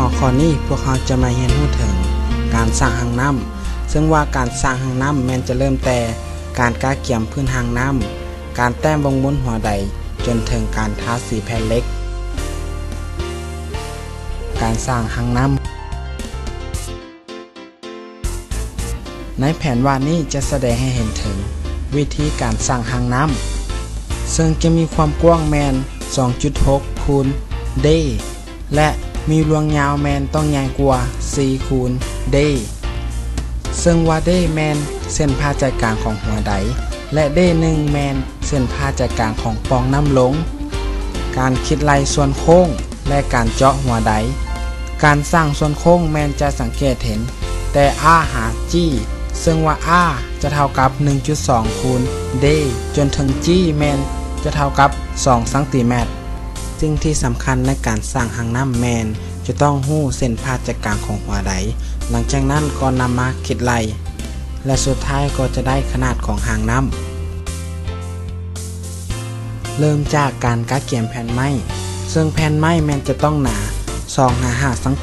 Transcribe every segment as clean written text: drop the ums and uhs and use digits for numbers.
อข้อนี้พวกเขาจะมาเรียนรู้ถึงการสร้างหางน้ำซึ่งว่าการสร้างหางน้ำแม้นจะเริ่มแต่การก้าเกี่ยมพื้นหางน้ำการแต้มวงบนหัวใดจนถึงการทาสีแผ่นเหล็กการสร้างหางน้ำในแผนวาดนี้จะแสดงให้เห็นถึงวิธีการสร้างหางน้ำซึ่งจะมีความกว้างแมน 2.6 คูณ d และมีรวงยาวแมนต้องใหญ่กว่า 4 คูณ d ซึ่งว่า d แมนเส้นผ่าใจกลางของหัวใดและ d 1แมนเส้นผ่าใจกลางของปองน้ำลงการคิดไล่ส่วนโค้งและการเจาะหัวใดการสร้างส่วนโค้งแมนจะสังเกตเห็นแต่ r หา g ซึ่งว่า r จะเท่ากับ 1.2 คูณ d จนถึง g แมนจะเท่ากับ2ซนสิ่งที่สำคัญในการสร้างหางน้ำแมนจะต้องหู้เส้นผ่าใจกลางของหัวใดหลังจากนั้นก็นำมาคิดไล่และสุดท้ายก็จะได้ขนาดของหางน้ำเริ่มจากการก้าเกี่ยมแผ่นไม้ซึ่งแผ่นไม้แมนจะต้องหนา 2-5 ซน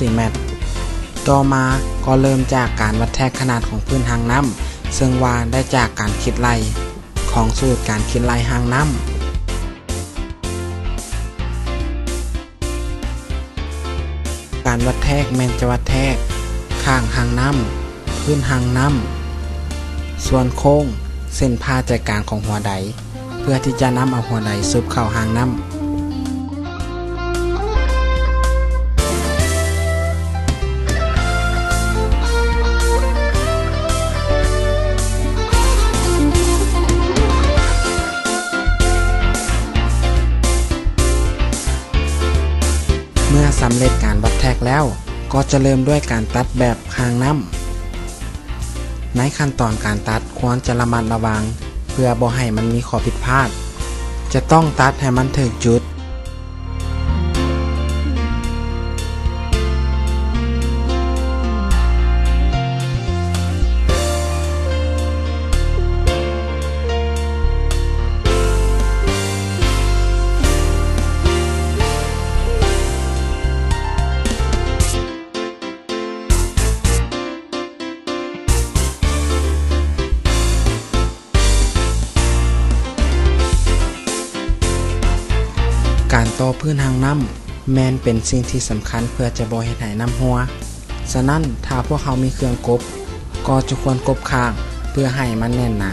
ต่อมาก็เริ่มจากการวัดแทกขนาดของพื้นหางน้ำซึ่งว่าได้จากการคิดไล่ของสูตรการคิดไล่หางน้ำการวัดแทกแมนจะวัดแทกข้างหางน้ำพื้นหางน้ำส่วนโค้งเส้นผ่าใจกลางของหัวใดเพื่อที่จะนำเอาหัวใดซุบเข้าหางน้ำเมื่อสำเร็จการวัดแทกแล้วก็จะเริ่มด้วยการตัดแบบหางน้ำในขั้นตอนการตัดควรจะระมัดระวังเพื่อบ่ให้มันมีข้อผิดพลาดจะต้องตัดให้มันถึงจุดการต่อพื้นหางน้ำแมนเป็นสิ่งที่สำคัญเพื่อจะบ่เฮ็ดให้น้ำหัวฉะนั้นถ้าพวกเขามีเครื่องกบก็จะควรกบข้างเพื่อให้มันแน่นหนา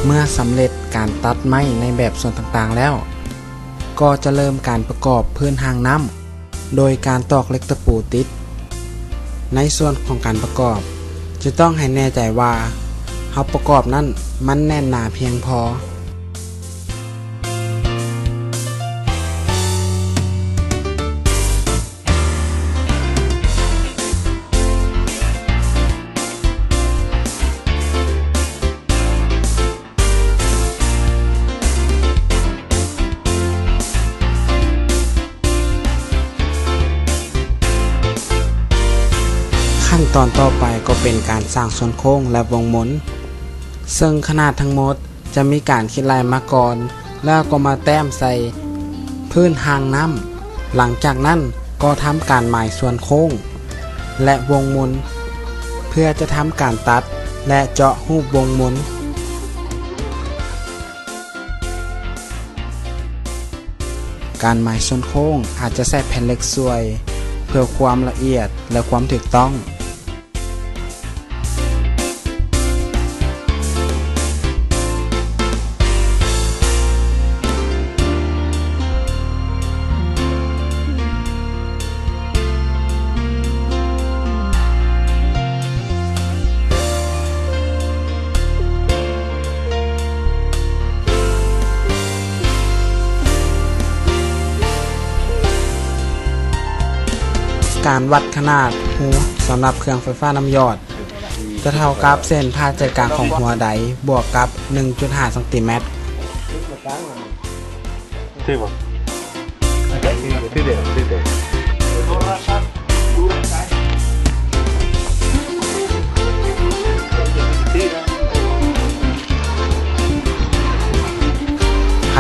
เมื่อสำเร็จการตัดไม้ในแบบส่วนต่างๆแล้วก็จะเริ่มการประกอบพื้นหางน้ำโดยการตอกเหล็กตะปูติดในส่วนของการประกอบจะต้องให้แน่ใจว่าเราประกอบนั้นมันแน่นหนาเพียงพอขั้นตอนต่อไปก็เป็นการสร้างส่วนโค้งและวงหมุนซึ่งขนาดทั้งหมดจะมีการคิดลายมาก่อนแล้วก็มาแต้มใส่พื้นหางน้ำหลังจากนั้นก็ทำการหมายส่วนโค้งและวงหมุนเพื่อจะทำการตัดและเจาะรูปวงหมุนการหมายส่วนโค้งอาจจะใส่แผ่นเหล็กสวยเพื่อความละเอียดและความถูกต้องการวัดขนาดหูสำหรับเครื่องไฟฟ้าน้ำหยอดจะเท่ากับเส้นผ่าใจกลางของหัวใดบวกกับ 1.5 ซนSí, pues. Sí,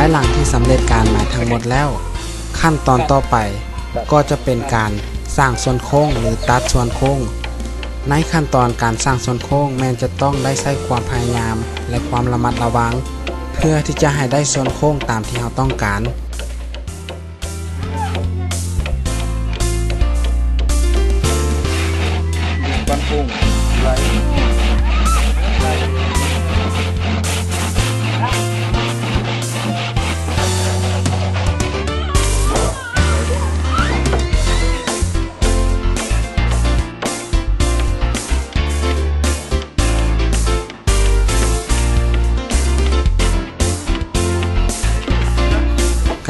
ายหลังที่สำเร็จการมาทั้งหมดแล้วขั้นตอนต่อไปก็จะเป็นการสร้างส่วนโค้งหรือตัดส่วนโค้งในขั้นตอนการสร้างส่วนโค้งแม้จะต้องได้ใช้ความพยายามและความระมัดระวังเพื่อที่จะให้ได้ส่วนโค้งตามที่เราต้องการบ้านโค้งไร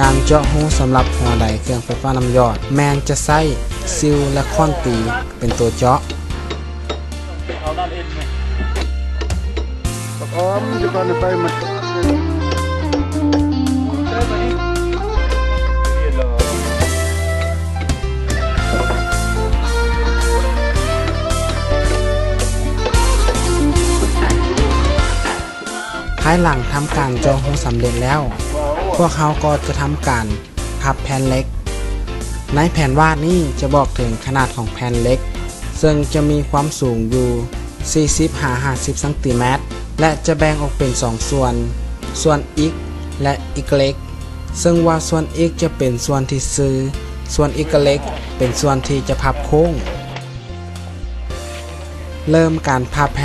การเจาะหูสำหรับหัวไดเครื่องไฟฟ้าน้ำหยอดแมนจะใช้ซิลและค้อนตีเป็นตัวเจาะเอาด้านเอ็นไหมอ้อมจะก่อนไปมันได้ไหมเรียนเลยภายหลังทำการเจาะหูสำเร็จแล้วพวกเขาก็จะทำการพับแผ่นเหล็กในแผ่นวาดนี้จะบอกถึงขนาดของแผ่นเหล็กซึ่งจะมีความสูงอยู่ 40-50 ซมและจะแบ่งออกเป็น2ส่วน X และ Y ซึ่งว่าส่วน X จะเป็นส่วนที่ซื้อส่วน Y เป็นส่วนที่จะพับโค้งเริ่มการพับแผ่น